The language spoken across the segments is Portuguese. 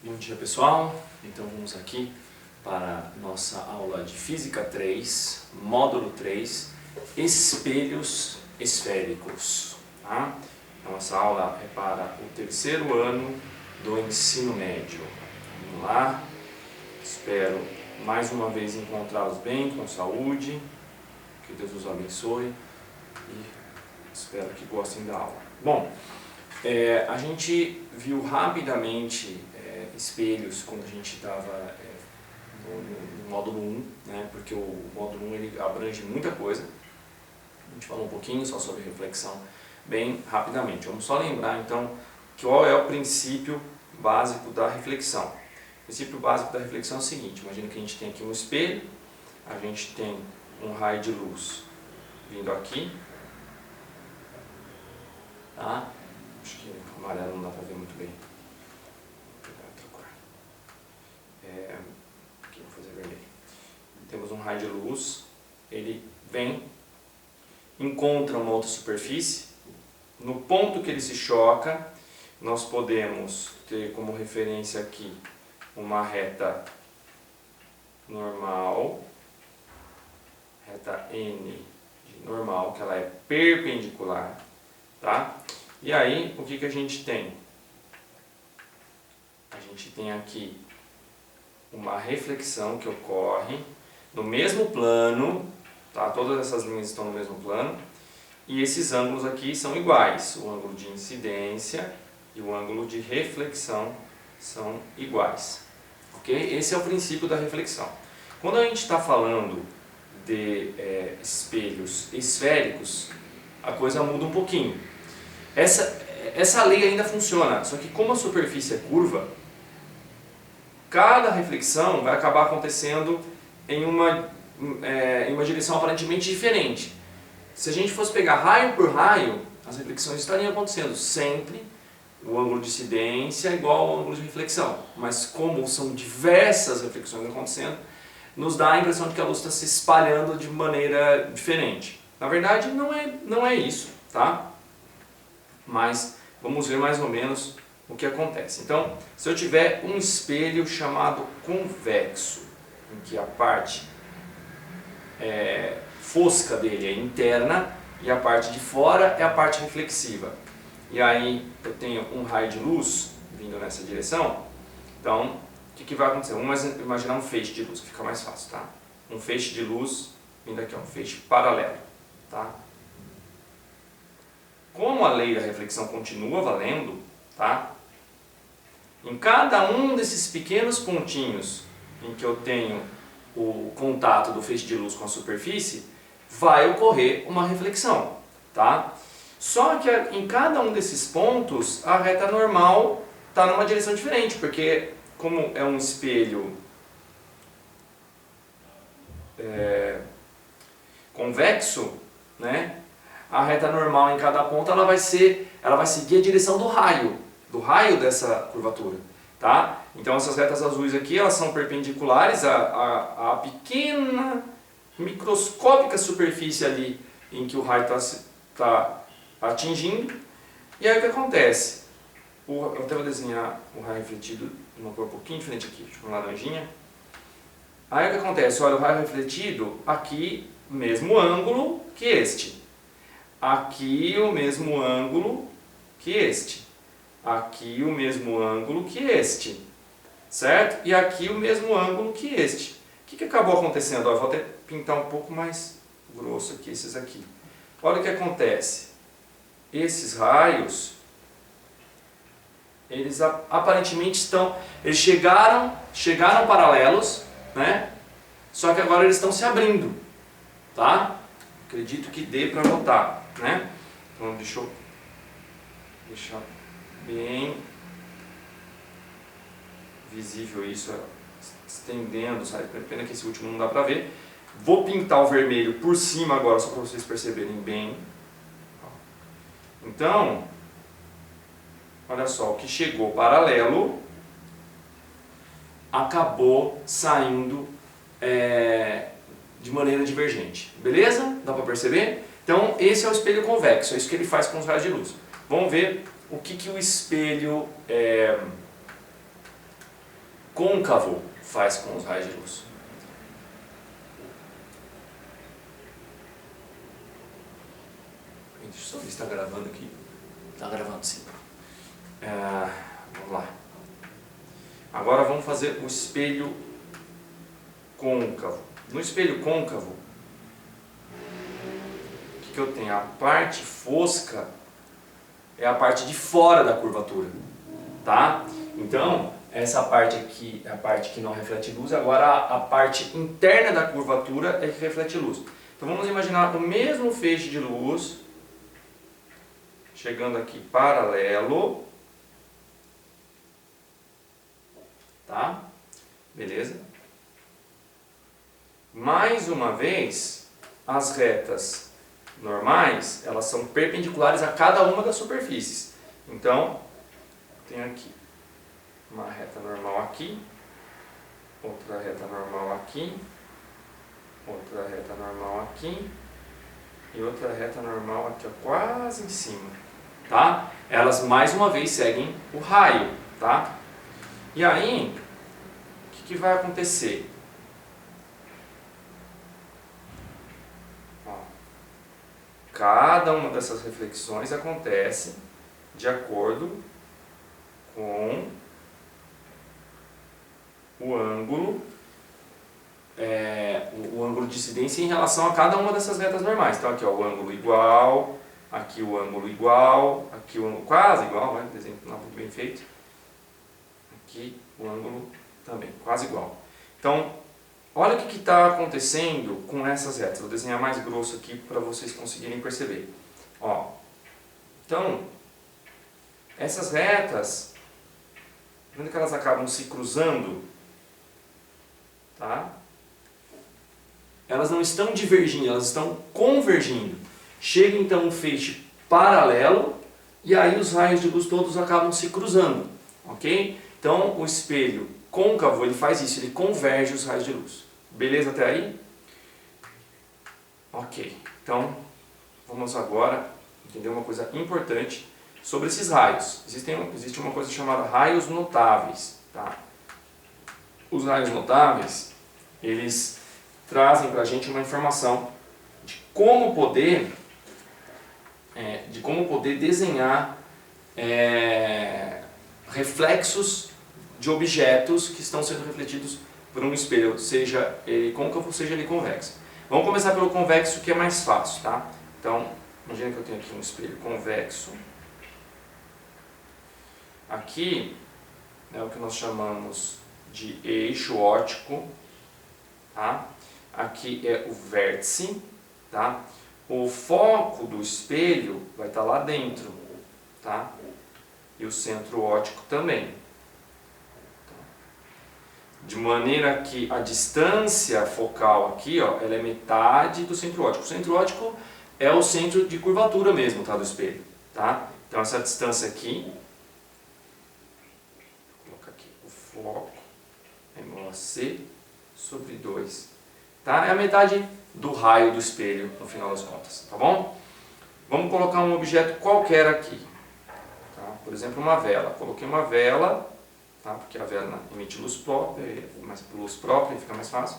Bom dia, pessoal. Então vamos aqui para nossa aula de Física 3, módulo 3, espelhos esféricos. Tá? Nossa aula é para o terceiro ano do ensino médio. Vamos lá. Espero mais uma vez encontrá-los bem, com saúde. Que Deus os abençoe e espero que gostem da aula. Bom, a gente viu rapidamente espelhos quando a gente estava no módulo 1, né? Porque o módulo 1 ele abrange muita coisa. A gente falou um pouquinho só sobre reflexão bem rapidamente. Vamos só lembrar então qual é o princípio básico da reflexão. O princípio básico da reflexão é o seguinte: imagina que a gente tem aqui um espelho, a gente tem um raio de luz vindo aqui, tá? Acho que o amarelo não dá para ver muito bem. Vou pegar outra cor. Aqui vou fazer vermelho. Temos um raio de luz, ele vem, encontra uma outra superfície, no ponto que ele se choca, nós podemos ter como referência aqui uma reta normal, reta N de normal, que ela é perpendicular, tá? E aí, o que a gente tem? A gente tem aqui uma reflexão que ocorre no mesmo plano, tá? Todas essas linhas estão no mesmo plano, e esses ângulos aqui são iguais. O ângulo de incidência e o ângulo de reflexão são iguais. Ok? Esse é o princípio da reflexão. Quando a gente está falando de espelhos esféricos, a coisa muda um pouquinho. Essa lei ainda funciona, só que como a superfície é curva, cada reflexão vai acabar acontecendo em uma direção aparentemente diferente. Se a gente fosse pegar raio por raio, as reflexões estariam acontecendo sempre o ângulo de incidência igual ao ângulo de reflexão. Mas como são diversas reflexões acontecendo, nos dá a impressão de que a luz está se espalhando de maneira diferente. Na verdade, não é isso, tá? Mas vamos ver mais ou menos o que acontece. Então, se eu tiver um espelho chamado convexo, em que a parte fosca dele é interna e a parte de fora é a parte reflexiva. E aí eu tenho um raio de luz vindo nessa direção. Então, o que vai acontecer? Vamos imaginar um feixe de luz, que fica mais fácil, tá? Um feixe de luz vindo aqui, um feixe paralelo, tá? Como a lei da reflexão continua valendo, tá? Em cada um desses pequenos pontinhos em que eu tenho o contato do feixe de luz com a superfície, vai ocorrer uma reflexão, tá? Só que em cada um desses pontos, a reta normal está numa direção diferente, porque como é um espelho convexo, né? A reta normal em cada ponto ela vai seguir a direção do raio dessa curvatura, tá? Então essas retas azuis aqui elas são perpendiculares à pequena, microscópica superfície ali em que o raio está atingindo. E aí o que acontece? Eu até vou desenhar o raio refletido de uma cor um pouquinho diferente aqui, tipo uma laranjinha. Aí o que acontece? Olha, o raio refletido aqui, mesmo ângulo que este. Aqui o mesmo ângulo que este. Aqui o mesmo ângulo que este. Certo? E aqui o mesmo ângulo que este. O que acabou acontecendo? Ó, eu vou até pintar um pouco mais grosso aqui, esses aqui. Olha o que acontece. Esses raios, eles aparentemente eles chegaram paralelos, né? Só que agora eles estão se abrindo, tá? Acredito que dê para notar, né? Então deixa eu deixar bem visível isso, estendendo, sabe? Pena que esse último não dá para ver. Vou pintar o vermelho por cima agora, só para vocês perceberem bem. Então, olha só, o que chegou paralelo acabou saindo de maneira divergente. Beleza? Dá para perceber? Então, esse é o espelho convexo, é isso que ele faz com os raios de luz. Vamos ver o que o espelho côncavo faz com os raios de luz? Deixa eu só ver se está gravando aqui. Está gravando, sim. Vamos lá. Agora vamos fazer o espelho côncavo. No espelho côncavo, o que eu tenho? A parte fosca é a parte de fora da curvatura, tá? Então, essa parte aqui é a parte que não reflete luz. Agora, a parte interna da curvatura é que reflete luz. Então, vamos imaginar o mesmo feixe de luz chegando aqui paralelo, tá? Beleza? Mais uma vez, as retas normais, elas são perpendiculares a cada uma das superfícies. Então, tenho aqui uma reta normal aqui, outra reta normal aqui, outra reta normal aqui e outra reta normal aqui, ó, quase em cima, tá? Elas mais uma vez seguem o raio, tá? E aí, o que vai acontecer? Ó, cada uma dessas reflexões acontece de acordo com o ângulo de incidência em relação a cada uma dessas retas normais. Então aqui, ó, o ângulo igual, aqui o ângulo igual, aqui o ângulo quase igual, né? O desenho não é muito bem feito. Aqui o ângulo também, quase igual. Então, olha o que está acontecendo com essas retas. Vou desenhar mais grosso aqui para vocês conseguirem perceber. Ó, então, essas retas, vendo que elas acabam se cruzando, tá? Elas não estão divergindo, elas estão convergindo. Chega então um feixe paralelo e aí os raios de luz todos acabam se cruzando, ok? Então o espelho côncavo ele faz isso, ele converge os raios de luz. Beleza até aí? Ok, então vamos agora entender uma coisa importante sobre esses raios. Existe uma coisa chamada raios notáveis, tá? Os raios notáveis, eles trazem para a gente uma informação de como poder desenhar reflexos de objetos que estão sendo refletidos por um espelho, seja ele côncavo, seja ele convexo. Vamos começar pelo convexo, que é mais fácil, tá? Então, imagina que eu tenho aqui um espelho convexo. Aqui é o que nós chamamos de eixo óptico, tá? Aqui é o vértice, tá? O foco do espelho vai estar lá dentro, tá? E o centro óptico também. De maneira que a distância focal aqui, ó, ela é metade do centro óptico. O centro óptico é o centro de curvatura mesmo, tá, do espelho, tá? Então essa distância aqui, vou colocar aqui o foco, é igual a C sobre 2. Tá? É a metade do raio do espelho, no final das contas, tá bom? Vamos colocar um objeto qualquer aqui, tá? Por exemplo, uma vela. Coloquei uma vela, tá? Porque a vela emite luz própria, mas por luz própria fica mais fácil.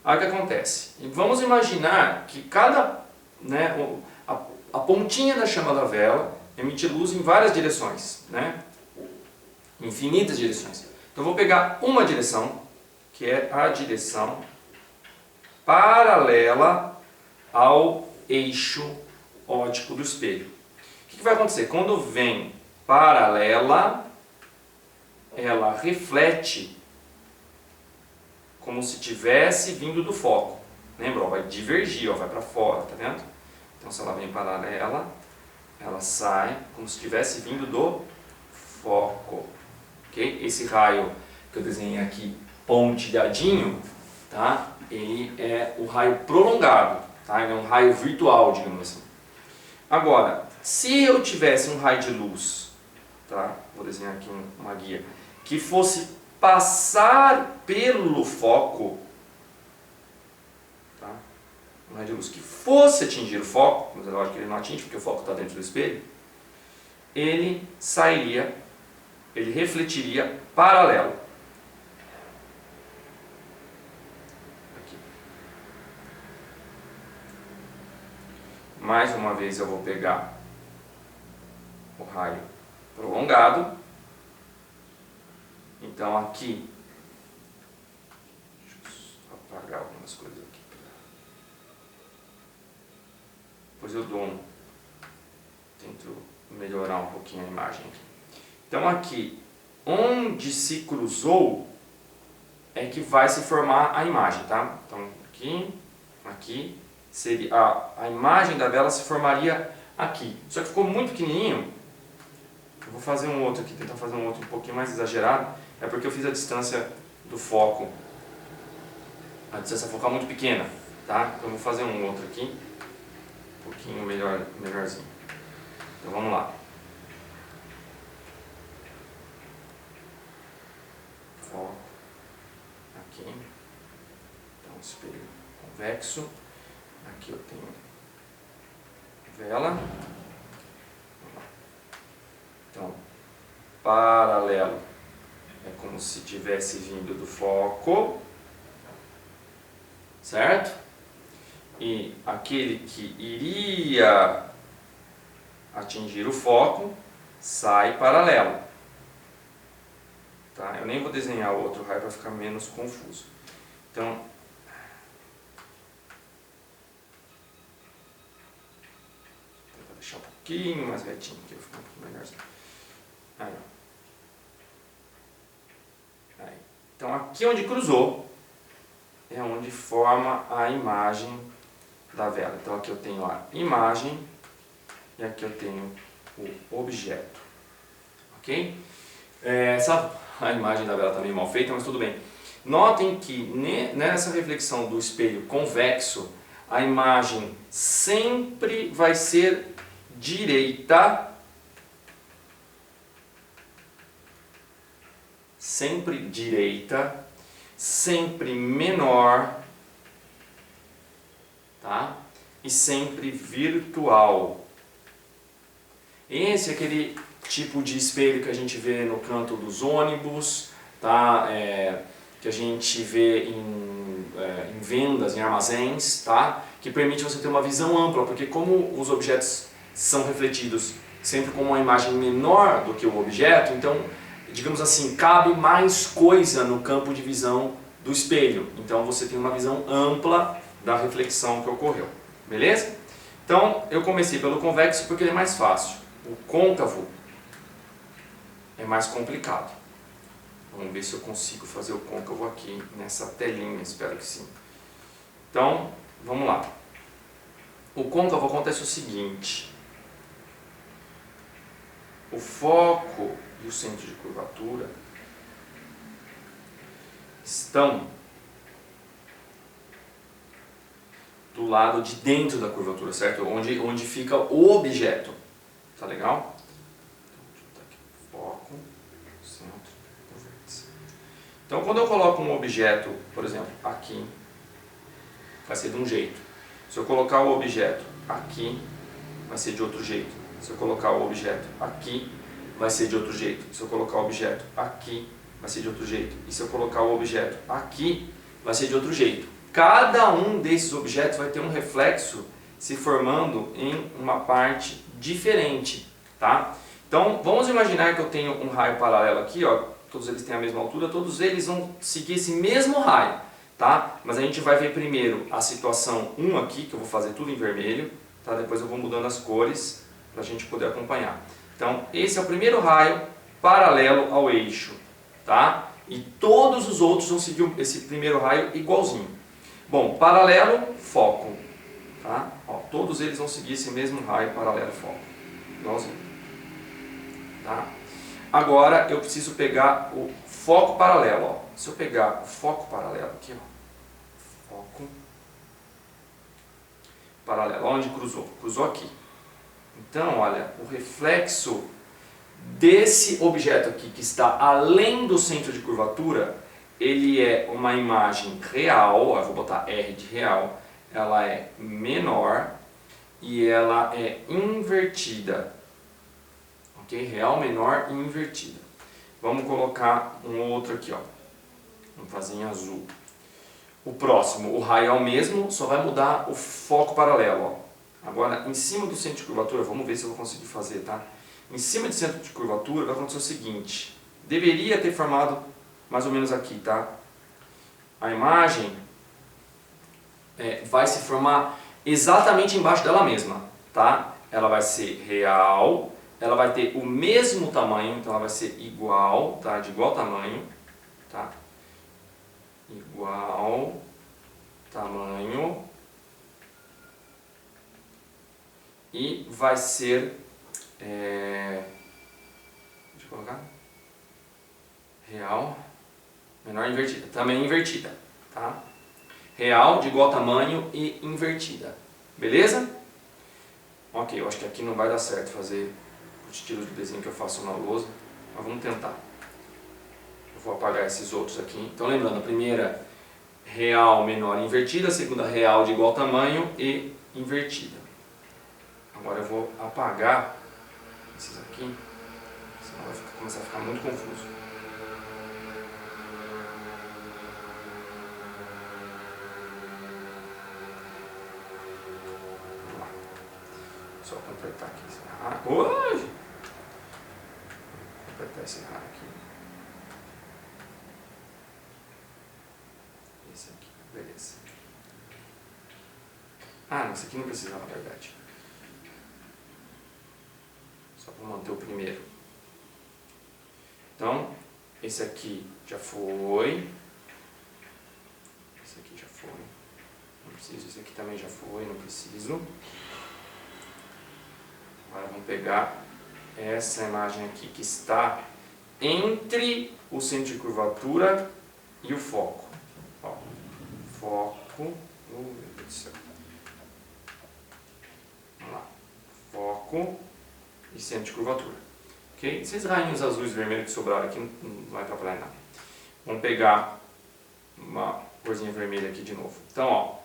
Aí o que acontece? E vamos imaginar que a pontinha da chama da vela emite luz em várias direções, né? Infinitas direções. Então eu vou pegar uma direção, que é a direção paralela ao eixo óptico do espelho. O que vai acontecer? Quando vem paralela, ela reflete como se tivesse vindo do foco. Lembra? Ó, vai divergir, ó, vai para fora, tá vendo? Então se ela vem paralela, ela sai como se tivesse vindo do foco. Okay? Esse raio que eu desenhei aqui pontilhadinho, tá? Ele é o raio prolongado, tá? Ele é um raio virtual, digamos assim. Agora, se eu tivesse um raio de luz, tá? Vou desenhar aqui uma guia, que fosse passar pelo foco, tá? Um raio de luz que fosse atingir o foco, mas é lógico que ele não atinge porque o foco está dentro do espelho, ele refletiria paralelo. mais uma vez eu vou pegar o raio prolongado. Então aqui, deixa eu apagar algumas coisas aqui. Depois eu tento melhorar um pouquinho a imagem aqui. Então aqui, onde se cruzou, é que vai se formar a imagem, tá? Então aqui seria a imagem da vela se formaria aqui. Só que ficou muito pequenininho. Eu vou fazer um outro aqui, tentar fazer um outro um pouquinho mais exagerado. É porque eu fiz a distância do foco, a distância focal muito pequena, tá? Então eu vou fazer um outro aqui, um pouquinho melhorzinho. Então vamos lá. Foco aqui. Então espelho convexo. Aqui eu tenho vela. Então, paralelo é como se tivesse vindo do foco, certo? E aquele que iria atingir o foco sai paralelo. Tá? Eu nem vou desenhar o outro raio para ficar menos confuso. Então, vou deixar um pouquinho mais retinho aqui, vai ficar um pouquinho melhorzinho. Aí. Então aqui onde cruzou é onde forma a imagem da vela. Então aqui eu tenho a imagem e aqui eu tenho o objeto. Ok? A imagem da vela está meio mal feita, mas tudo bem. Notem que nessa reflexão do espelho convexo, a imagem sempre vai ser direita, sempre menor, tá? E sempre virtual. Esse é aquele tipo de espelho que a gente vê no canto dos ônibus, tá? Que a gente vê em vendas, em armazéns, tá? Que permite você ter uma visão ampla, porque como os objetos são refletidos sempre com uma imagem menor do que o objeto, então, digamos assim, cabe mais coisa no campo de visão do espelho. Então você tem uma visão ampla da reflexão que ocorreu. Beleza? Então eu comecei pelo convexo porque ele é mais fácil. O côncavo é mais complicado. Vamos ver se eu consigo fazer o côncavo aqui nessa telinha, espero que sim. Então, vamos lá. O côncavo acontece o seguinte. O foco e o centro de curvatura estão do lado de dentro da curvatura, certo? Onde fica o objeto. Tá legal? Foco, centro, vértice. Então, quando eu coloco um objeto, por exemplo, aqui, vai ser de um jeito. Se eu colocar o objeto aqui, vai ser de outro jeito. Se eu colocar o objeto aqui, vai ser de outro jeito. Se eu colocar o objeto aqui, vai ser de outro jeito. E se eu colocar o objeto aqui, vai ser de outro jeito. Cada um desses objetos vai ter um reflexo se formando em uma parte diferente, tá? Então, vamos imaginar que eu tenho um raio paralelo aqui, ó, todos eles têm a mesma altura, todos eles vão seguir esse mesmo raio, tá? Mas a gente vai ver primeiro a situação 1 aqui, que eu vou fazer tudo em vermelho, tá? Depois eu vou mudando as cores para a gente poder acompanhar. Então, esse é o primeiro raio paralelo ao eixo, tá? E todos os outros vão seguir esse primeiro raio igualzinho. Bom, paralelo, foco, tá? Ó, todos eles vão seguir esse mesmo raio paralelo, foco, igualzinho, tá? Agora eu preciso pegar o foco paralelo, ó. Se eu pegar o foco paralelo aqui, ó, foco paralelo, onde cruzou? Cruzou aqui. Então, olha, o reflexo desse objeto aqui que está além do centro de curvatura, ele é uma imagem real, eu vou botar R de real, ela é menor e ela é invertida. Ok? Real, menor e invertida. Vamos colocar um outro aqui, ó. Vamos fazer em azul. O próximo, o raio é o mesmo, só vai mudar o foco paralelo, ó. Agora, em cima do centro de curvatura, vamos ver se eu vou conseguir fazer, tá? Em cima do centro de curvatura vai acontecer o seguinte. Deveria ter formado mais ou menos aqui, tá? A imagem vai se formar exatamente embaixo dela mesma, tá? Ela vai ser real, ela vai ter o mesmo tamanho, então ela vai ser igual, tá? De igual tamanho, tá? Igual tamanho. E vai ser, deixa eu colocar, real, menor invertida, também invertida, tá? Real de igual tamanho e invertida, beleza? Ok, eu acho que aqui não vai dar certo fazer o estilo de desenho que eu faço na lousa, mas vamos tentar. Eu vou apagar esses outros aqui. Então lembrando, a primeira real menor invertida, a segunda real de igual tamanho e invertida. Agora eu vou apagar esses aqui, senão vai começar a ficar muito confuso. Vamos lá. Só completar aqui esse raio. Ui! Completar esse raio aqui. Esse aqui, beleza. Ah, esse aqui não precisa, na verdade. Só para manter o primeiro. Então, esse aqui já foi. Esse aqui já foi. Não preciso. Esse aqui também já foi, não preciso. Agora vamos pegar essa imagem aqui que está entre o centro de curvatura e o foco. Ó, foco. Meu Deus do céu. Vamos lá. Foco e centro de curvatura. Ok? Esses rainhos azuis e vermelhos que sobraram aqui não vai atrapalhar nada. Vamos pegar uma corzinha vermelha aqui de novo. Então, ó,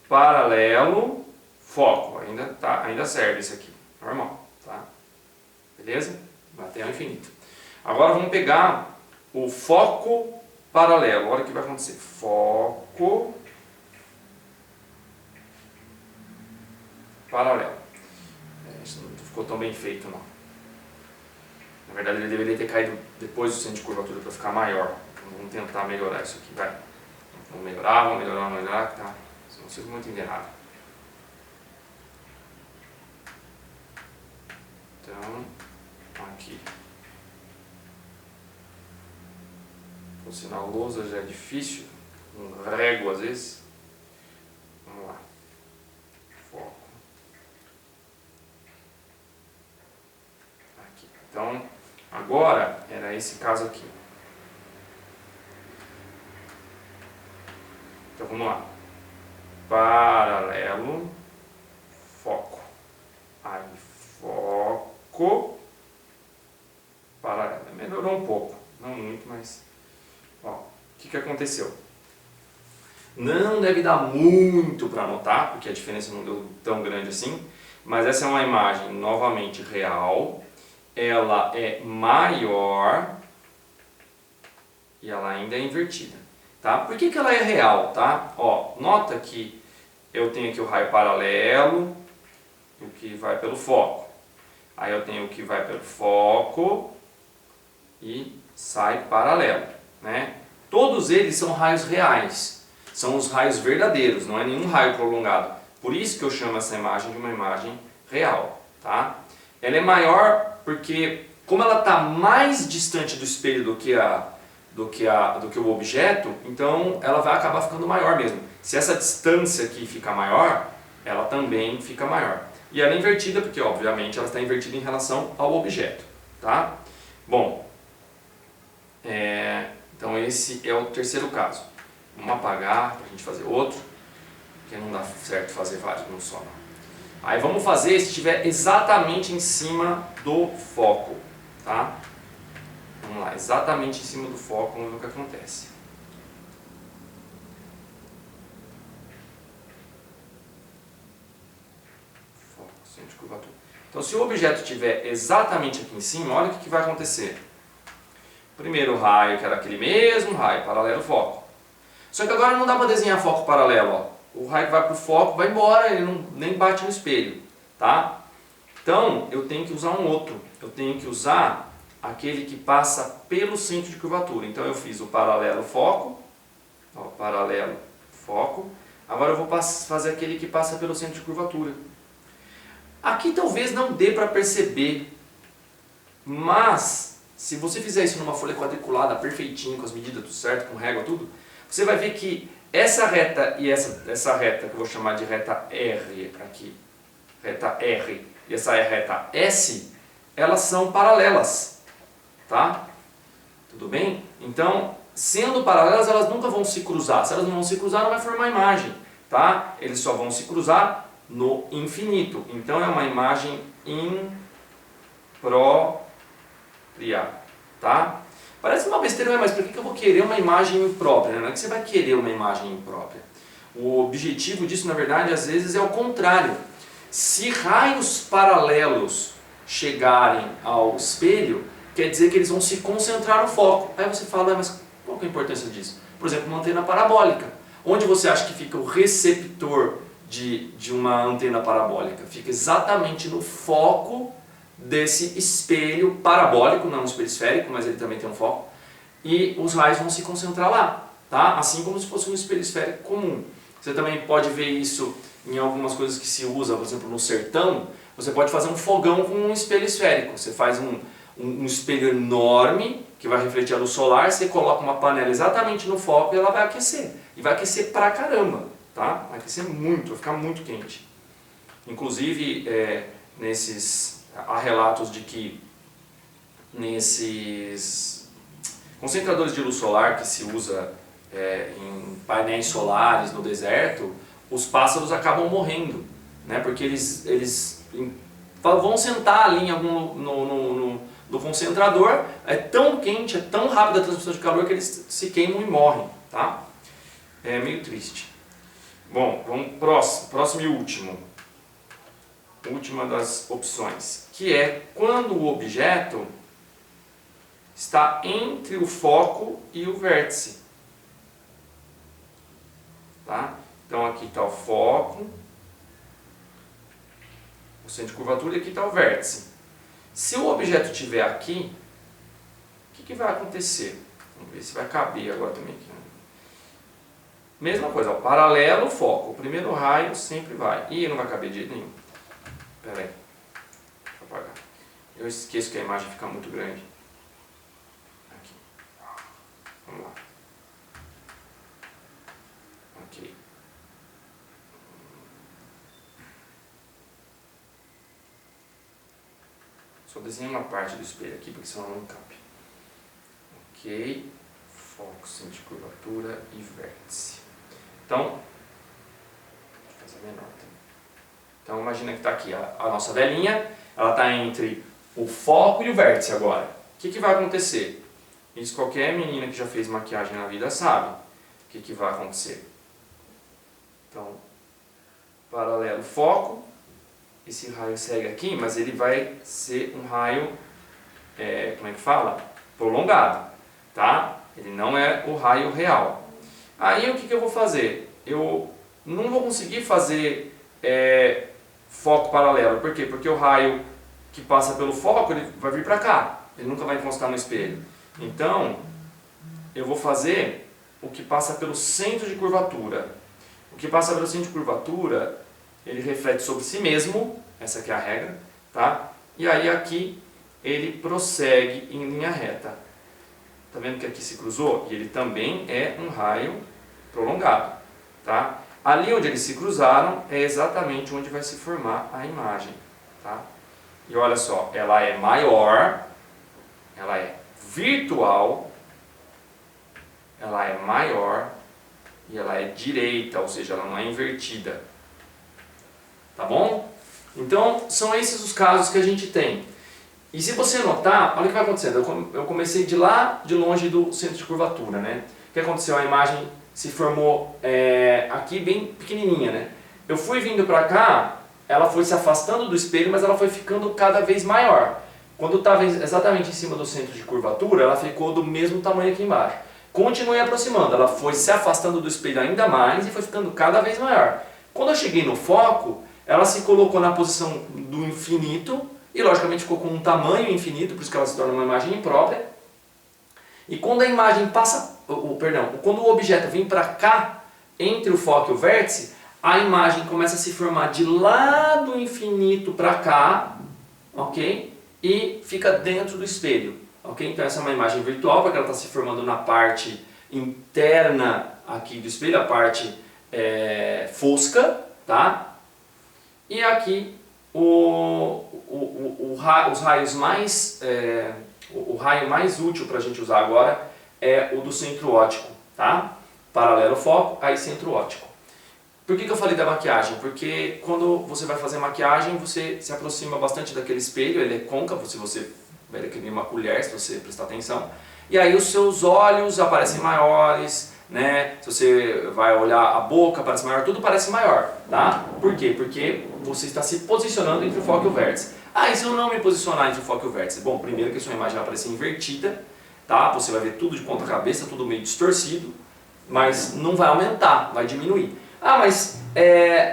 paralelo, foco. Ainda serve esse aqui. Normal, tá? Beleza? Até ao infinito. Agora vamos pegar o foco paralelo. Olha o que vai acontecer. Foco paralelo. Isso não ficou tão bem feito, não. Na verdade, ele deveria ter caído depois do centro de curvatura para ficar maior. Então, vamos tentar melhorar isso aqui, vai. Vamos melhorar, tá? Senão vocês não vão entender nada. Então, aqui. O sinal lousa já é difícil, com régua às vezes. Vamos lá. Foco. Aqui. Então, agora era esse caso aqui. Então vamos lá. Paralelo, foco. Aí, foco, paralelo. Melhorou um pouco, não muito, mas... Ó, o que aconteceu? Não deve dar muito para notar, porque a diferença não deu tão grande assim, mas essa é uma imagem novamente real, ela é maior e ela ainda é invertida, tá? Por que ela é real, tá? Ó, nota que eu tenho aqui o raio paralelo, o que vai pelo foco, aí eu tenho o que vai pelo foco e sai paralelo, né? Todos eles são raios reais, são os raios verdadeiros, não é nenhum raio prolongado. Por isso que eu chamo essa imagem de uma imagem real, tá? Ela é maior porque, como ela está mais distante do espelho do que o objeto, então ela vai acabar ficando maior mesmo. Se essa distância aqui fica maior, ela também fica maior. E ela é invertida porque, obviamente, ela está invertida em relação ao objeto, tá? Bom, então esse é o terceiro caso. Vamos apagar para a gente fazer outro, porque não dá certo fazer vários num só. Aí vamos fazer se estiver exatamente em cima do foco, tá? Vamos lá, exatamente em cima do foco, vamos ver o que acontece. Foco, centro de curvatura. Então, se o objeto estiver exatamente aqui em cima, olha o que vai acontecer. Primeiro raio, que era aquele mesmo raio, paralelo foco. Só que agora não dá para desenhar foco paralelo, ó. o raio que vai para o foco vai embora, ele não, nem bate no espelho, tá? Então, eu tenho que usar um outro. Eu tenho que usar aquele que passa pelo centro de curvatura. Então, eu fiz o paralelo foco, ó, paralelo foco. Agora eu vou fazer aquele que passa pelo centro de curvatura. Aqui talvez não dê para perceber, mas se você fizer isso numa folha quadriculada, perfeitinho, com as medidas tudo certo, com régua, tudo, você vai ver que essa reta e essa reta, que eu vou chamar de reta R aqui, reta R, e essa reta S, elas são paralelas, tá? Tudo bem? Então, sendo paralelas, elas nunca vão se cruzar. Se elas não vão se cruzar, não vai formar imagem, tá? Eles só vão se cruzar no infinito. Então, é uma imagem imprópria, tá? Parece uma besteira, mas por que eu vou querer uma imagem imprópria? Não é que você vai querer uma imagem imprópria. O objetivo disso, na verdade, às vezes é o contrário. Se raios paralelos chegarem ao espelho, quer dizer que eles vão se concentrar no foco. Aí você fala, mas qual que é a importância disso? Por exemplo, uma antena parabólica. Onde você acha que fica o receptor de uma antena parabólica? Fica exatamente no foco desse espelho parabólico, não um espelho esférico, mas ele também tem um foco. E os raios vão se concentrar lá, tá? Assim como se fosse um espelho esférico comum. Você também pode ver isso em algumas coisas que se usa, por exemplo, no sertão. Você pode fazer um fogão com um espelho esférico. Você faz um espelho enorme que vai refletir a luz solar, você coloca uma panela exatamente no foco e ela vai aquecer. E vai aquecer pra caramba, tá? Vai aquecer muito, vai ficar muito quente. Inclusive, há relatos de que nesses concentradores de luz solar que se usa em painéis solares no deserto, os pássaros acabam morrendo, né? Porque eles vão sentar ali em algum, no concentrador, é tão quente, é tão rápida a transmissão de calor que eles se queimam e morrem, tá? É meio triste. Bom, vamos próximo e último. Última das opções, que é quando o objeto está entre o foco e o vértice. Tá? Então aqui está o foco, o centro de curvatura, e aqui está o vértice. Se o objeto estiver aqui, o que vai acontecer? Vamos ver se vai caber agora também aqui. Mesma coisa, ó, paralelo, foco. O primeiro raio sempre vai. Ih, não vai caber de jeito nenhum. Espera aí. Deixa eu apagar. Eu esqueço que a imagem fica muito grande. Aqui. Vamos lá. Ok. Só desenho uma parte do espelho aqui, porque senão não cabe. Ok. Foco, centro de curvatura e vértice. Então, vou fazer menor também. Então imagina que está aqui a nossa velinha, ela está entre o foco e o vértice agora. O que vai acontecer? Isso qualquer menina que já fez maquiagem na vida sabe. O que vai acontecer? Então, paralelo foco, esse raio segue aqui, mas ele vai ser um raio, como é que fala? Prolongado, tá? Ele não é o raio real. Aí o que eu vou fazer? Eu não vou conseguir fazer foco paralelo. Por quê? Porque o raio que passa pelo foco, ele vai vir para cá. Ele nunca vai encostar no espelho. Então, eu vou fazer o que passa pelo centro de curvatura. O que passa pelo centro de curvatura, ele reflete sobre si mesmo. Essa aqui é a regra, tá? E aí aqui, ele prossegue em linha reta. Tá vendo que aqui se cruzou? E ele também é um raio prolongado, tá? Ali onde eles se cruzaram é exatamente onde vai se formar a imagem, tá? E olha só, ela é maior, ela é virtual, ela é maior e ela é direita, ou seja, ela não é invertida. Tá bom? Então, são esses os casos que a gente tem. E se você notar, olha o que vai acontecendo. Eu comecei de lá, de longe do centro de curvatura, né? O que aconteceu? A imagem se formou aqui bem pequenininha, né? Eu fui vindo para cá, ela foi se afastando do espelho, mas ela foi ficando cada vez maior. Quando estava exatamente em cima do centro de curvatura, ela ficou do mesmo tamanho aqui embaixo. continuei aproximando, ela foi se afastando do espelho ainda mais e foi ficando cada vez maior. Quando eu cheguei no foco, ela se colocou na posição do infinito e logicamente ficou com um tamanho infinito, por isso que ela se torna uma imagem imprópria. E quando a imagem passa, quando o objeto vem para cá, entre o foco e o vértice, a imagem começa a se formar de lá do infinito para cá, ok? E fica dentro do espelho, ok? Então essa é uma imagem virtual, porque ela está se formando na parte interna aqui do espelho, a parte fosca, tá? E aqui os raios mais, o raio mais útil para a gente usar agora é o do centro óptico, tá? Paralelo foco, aí centro óptico. Por que eu falei da maquiagem? Porque quando você vai fazer maquiagem, você se aproxima bastante daquele espelho, ele é côncavo, se você ele é que nem uma colher, se você prestar atenção. E aí os seus olhos aparecem maiores, né? Se você vai olhar a boca, parece maior, tudo parece maior, tá? Por quê? Porque você está se posicionando entre o foco e o vértice. Ah, e se eu não me posicionar entre o foco e o vértice? Bom, primeiro que a sua imagem vai aparecer invertida, tá? Você vai ver tudo de ponta cabeça, tudo meio distorcido, mas não vai aumentar, vai diminuir. Ah, mas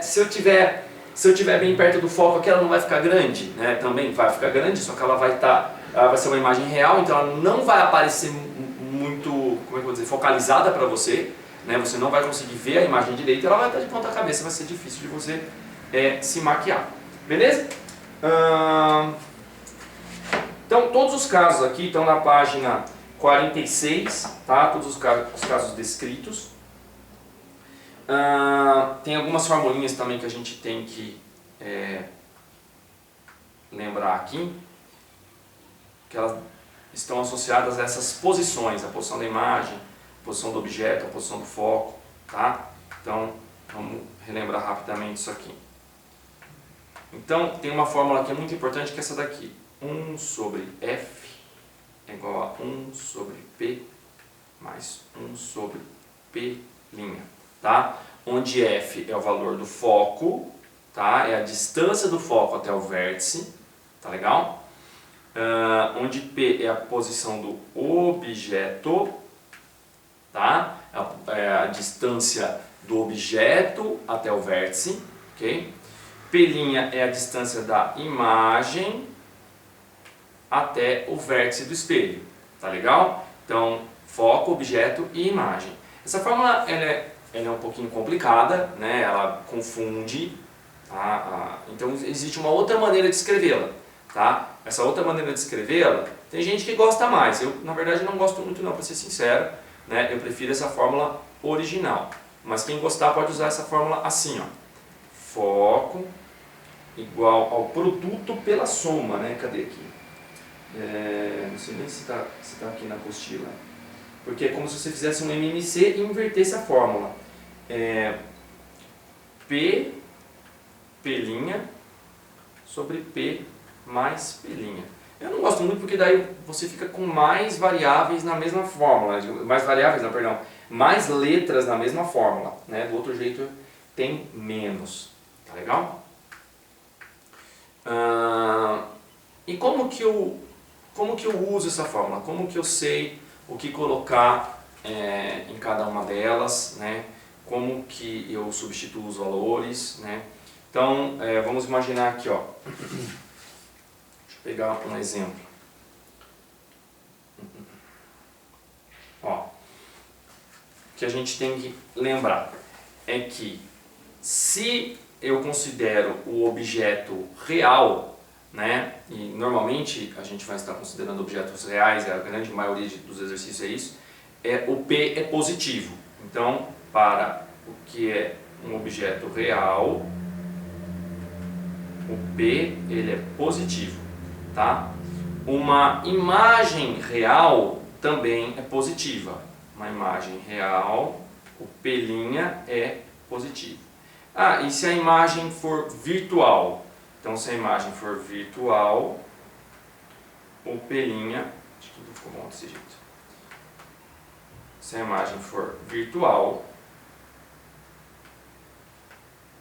se eu tiver bem perto do foco aqui, ela não vai ficar grande, né? Também vai ficar grande, só que ela vai ser uma imagem real, então ela não vai aparecer muito, como é que eu vou dizer, focalizada para você, né? Você não vai conseguir ver a imagem direita, ela vai estar de ponta cabeça, vai ser difícil de você se maquiar, beleza? Então todos os casos aqui estão na página 46, tá? Todos os casos descritos. Tem algumas formulinhas também que a gente tem que lembrar aqui, que elas estão associadas a essas posições, a posição da imagem, a posição do objeto, a posição do foco, tá? Então, vamos relembrar rapidamente isso aqui. Então, tem uma fórmula que é muito importante, que é essa daqui. 1 sobre F é igual a 1 sobre P mais 1 sobre P', tá? Onde F é o valor do foco, tá? É a distância do foco até o vértice, tá legal? Onde P é a posição do objeto, tá? É a distância do objeto até o vértice, ok? P' é a distância da imagem até o vértice do espelho, tá legal? Então, foco, objeto e imagem. Essa fórmula ela é um pouquinho complicada, né? Ela confunde, tá? Então existe uma outra maneira de escrevê-la, tá? Essa outra maneira de escrevê-la, tem gente que gosta mais. Eu, na verdade, não gosto muito não, para ser sincero, né? Eu prefiro essa fórmula original. Mas quem gostar pode usar essa fórmula assim, ó. Foco igual ao produto pela soma, né? Cadê aqui? Não sei nem se tá aqui na apostila. Porque é como se você fizesse um MMC e invertesse a fórmula. P' sobre P mais P'. Eu não gosto muito porque daí você fica com mais variáveis na mesma fórmula. Mais letras na mesma fórmula, né? Do outro jeito tem menos. Tá legal? E como que eu uso essa fórmula? Como que eu sei o que colocar em cada uma delas, né? Como que eu substituo os valores, né? Então, vamos imaginar aqui, ó. Deixa eu pegar um exemplo. Ó, o que a gente tem que lembrar é que se eu considero o objeto real, né? E normalmente a gente vai estar considerando objetos reais, a grande maioria dos exercícios é isso. O P é positivo. Então, para o que é um objeto real, o P ele é positivo, tá? Uma imagem real também é positiva. Uma imagem real, o P' é positivo. E se a imagem for virtual? Então, se a imagem for virtual, o P', acho que não ficou bom desse jeito. Se a imagem for virtual,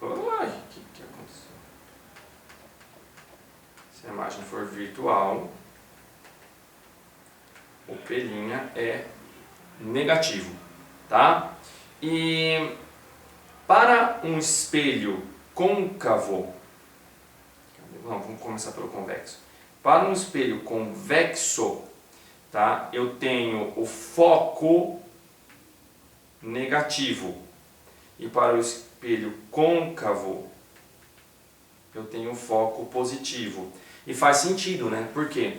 o que aconteceu? Se a imagem for virtual, o P' é negativo, tá? E para um espelho côncavo, vamos começar pelo convexo. Para um espelho convexo, tá? Eu tenho o foco negativo. E para o espelho côncavo, eu tenho o foco positivo. E faz sentido, né? Por quê?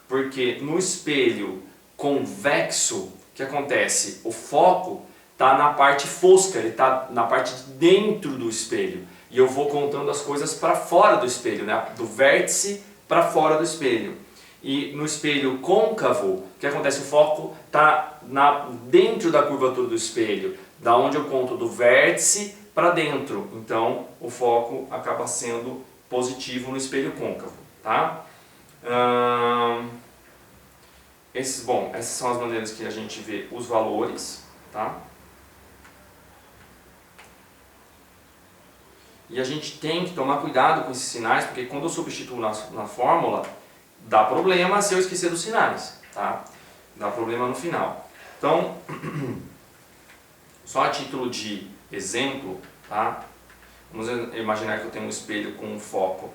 Porque no espelho convexo, o que acontece? O foco está na parte fosca, ele está na parte de dentro do espelho. E eu vou contando as coisas para fora do espelho, né? Do vértice para fora do espelho. E no espelho côncavo, o que acontece? O foco está dentro da curvatura do espelho, da onde eu conto do vértice para dentro. Então, o foco acaba sendo positivo no espelho côncavo, tá? Essas são as maneiras que a gente vê os valores, tá? E a gente tem que tomar cuidado com esses sinais, porque quando eu substituo na fórmula, dá problema se eu esquecer dos sinais, tá? Dá problema no final. Então, só a título de exemplo, tá? Vamos imaginar que eu tenho um espelho com um foco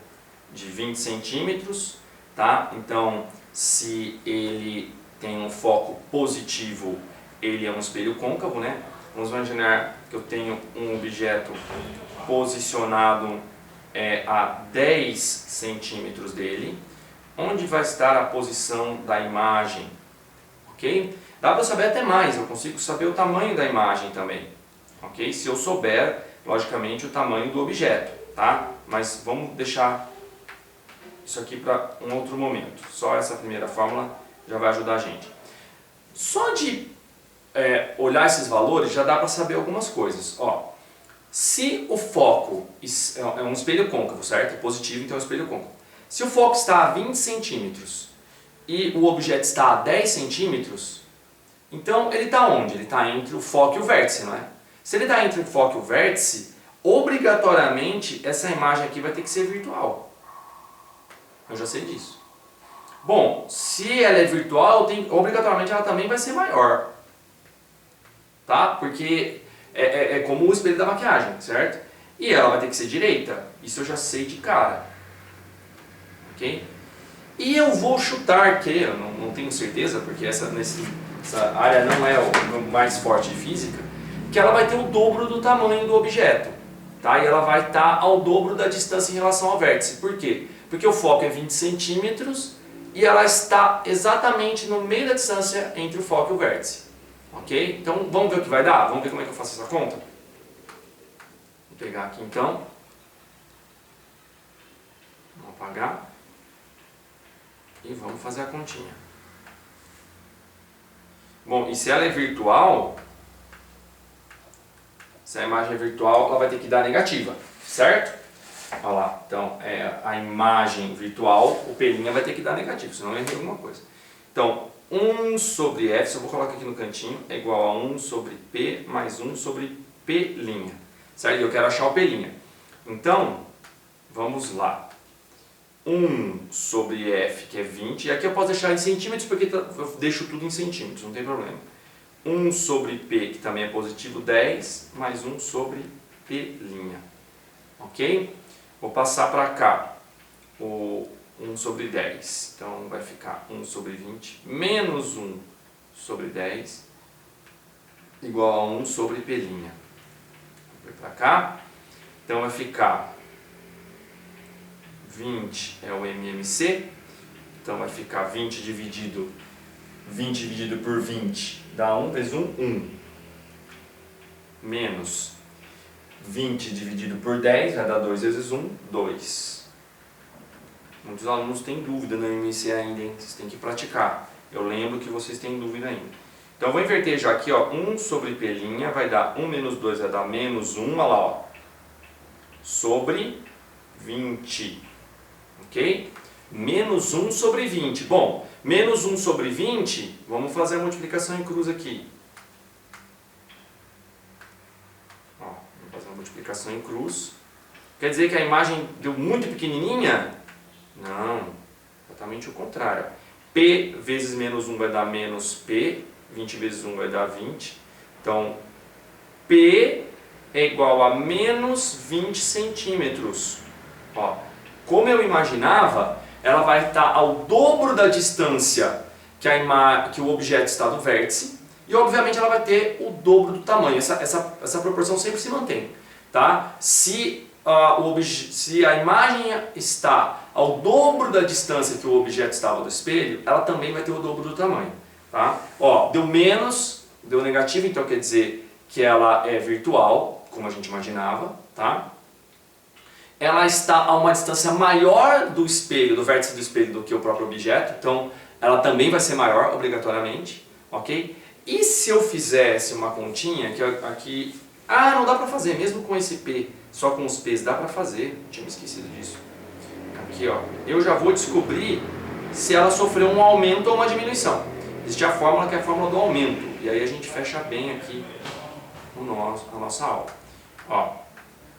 de 20 centímetros, tá? Então, se ele tem um foco positivo, ele é um espelho côncavo, né? Vamos imaginar que eu tenho um objeto posicionado a 10 centímetros dele. Onde vai estar a posição da imagem? Ok? Dá para saber até mais, eu consigo saber o tamanho da imagem também. Ok? Se eu souber, logicamente, o tamanho do objeto, tá? Mas vamos deixar isso aqui para um outro momento. Só essa primeira fórmula já vai ajudar a gente. Só de olhar esses valores já dá para saber algumas coisas. Ó, se o foco é um espelho côncavo, certo? Positivo, então é um espelho côncavo. Se o foco está a 20 centímetros e o objeto está a 10 centímetros, então ele está onde? Ele está entre o foco e o vértice, não é? Se ele está entre o foco e o vértice, obrigatoriamente essa imagem aqui vai ter que ser virtual. Eu já sei disso. Bom, se ela é virtual, obrigatoriamente ela também vai ser maior. Tá? Porque é como o espelho da maquiagem, certo? E ela vai ter que ser direita. Isso eu já sei de cara. Ok? E eu vou chutar que, eu não tenho certeza, porque essa área não é o mais forte de física, que ela vai ter o dobro do tamanho do objeto. Tá? E ela vai estar ao dobro da distância em relação ao vértice. Por quê? Porque o foco é 20 centímetros e ela está exatamente no meio da distância entre o foco e o vértice. Ok? Então vamos ver o que vai dar? Vamos ver como é que eu faço essa conta? Vou pegar aqui então. Vamos apagar. E vamos fazer a continha. Bom, e se ela é virtual, se a imagem é virtual, ela vai ter que dar negativa, certo? Olha lá, então a imagem virtual, o P' vai ter que dar negativo, senão eu errei alguma coisa. Então, 1 sobre F, se eu vou colocar aqui no cantinho, é igual a 1 sobre P mais 1 sobre P'. Certo? E eu quero achar o P'. Então, vamos lá. 1 sobre F, que é 20, e aqui eu posso deixar em centímetros, porque eu deixo tudo em centímetros, não tem problema. 1 sobre P, que também é positivo, 10, mais 1 sobre P'. Ok? Vou passar para cá o 1 sobre 10. Então vai ficar 1 sobre 20 menos 1 sobre 10 igual a 1 sobre P'. Vou para cá. Então vai ficar 20 é o MMC. Então vai ficar 20 dividido por 20 dá 1 vezes 1, 1. Menos 20 dividido por 10 vai dar 2 vezes 1, 2. Muitos alunos têm dúvida no MMC ainda, hein? Vocês têm que praticar. Eu lembro que vocês têm dúvida ainda. Então eu vou inverter já aqui, ó, 1 sobre P' vai dar 1 menos 2 vai dar menos 1, olha lá, ó, sobre 20. Ok? Menos 1 sobre 20. Bom, menos 1 sobre 20, vamos fazer a multiplicação em cruz aqui. Ó, vamos fazer uma multiplicação em cruz. Quer dizer que a imagem deu muito pequenininha? Não, exatamente o contrário. P vezes menos 1 vai dar menos P, 20 vezes 1 vai dar 20. Então, P é igual a menos 20 centímetros. Ó, como eu imaginava, ela vai estar ao dobro da distância que o objeto está do vértice. E, obviamente, ela vai ter o dobro do tamanho. Essa proporção sempre se mantém. Tá? Se a imagem está ao dobro da distância que o objeto estava do espelho, ela também vai ter o dobro do tamanho. Tá? Ó, deu menos, deu negativo, então quer dizer que ela é virtual, como a gente imaginava. Tá? Ela está a uma distância maior do espelho, do vértice do espelho, do que o próprio objeto, então ela também vai ser maior, obrigatoriamente. Ok? E se eu fizesse uma continha, que aqui... Ah, não dá pra fazer, mesmo com esse P, só com os P's, dá pra fazer. Tinha me esquecido disso. Aqui, ó. Eu já vou descobrir se ela sofreu um aumento ou uma diminuição. Existe a fórmula que é a fórmula do aumento. E aí a gente fecha bem aqui a nossa aula. Ó,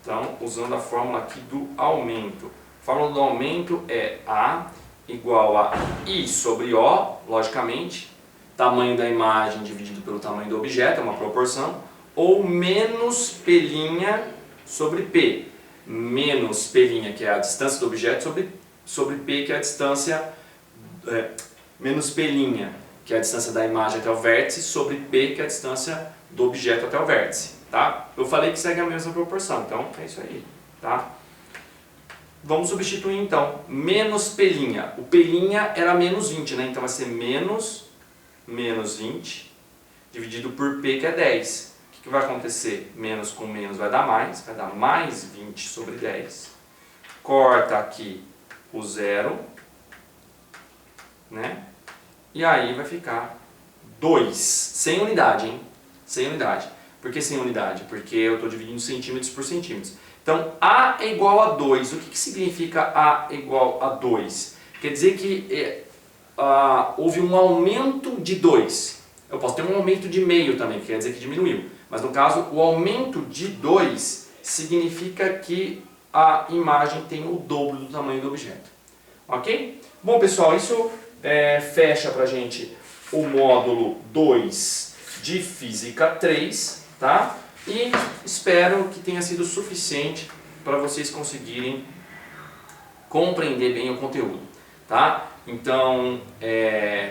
então, usando a fórmula aqui do aumento. A fórmula do aumento é A igual a I sobre O, logicamente. Tamanho da imagem dividido pelo tamanho do objeto, é uma proporção. Ou menos P' sobre P. Menos P', que é a distância do objeto, sobre P, que é a distância... menos P', que é a distância da imagem até o vértice, sobre P, que é a distância do objeto até o vértice. Tá? Eu falei que segue a mesma proporção, então é isso aí. Tá? Vamos substituir então. Menos P'. O P' era menos 20, né? Então vai ser menos 20 dividido por P, que é 10. O que vai acontecer? Menos com menos vai dar mais 20 sobre 10. Corta aqui o zero, né? E aí vai ficar 2, sem unidade, hein? Sem unidade. Por que sem unidade? Porque eu estou dividindo centímetros por centímetros. Então, A é igual a 2. O que significa A igual a 2? Quer dizer que houve um aumento de 2. Eu posso ter um aumento de meio também, que quer dizer que diminuiu. Mas no caso, o aumento de 2 significa que a imagem tem o dobro do tamanho do objeto. Ok? Bom, pessoal, isso fecha pra gente o módulo 2 de Física 3, tá? E espero que tenha sido suficiente para vocês conseguirem compreender bem o conteúdo, tá? Então,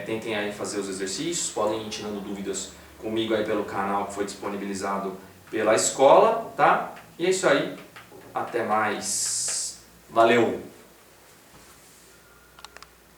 tentem aí fazer os exercícios, podem ir tirando dúvidas comigo aí pelo canal que foi disponibilizado pela escola, tá? E é isso aí, até mais, valeu!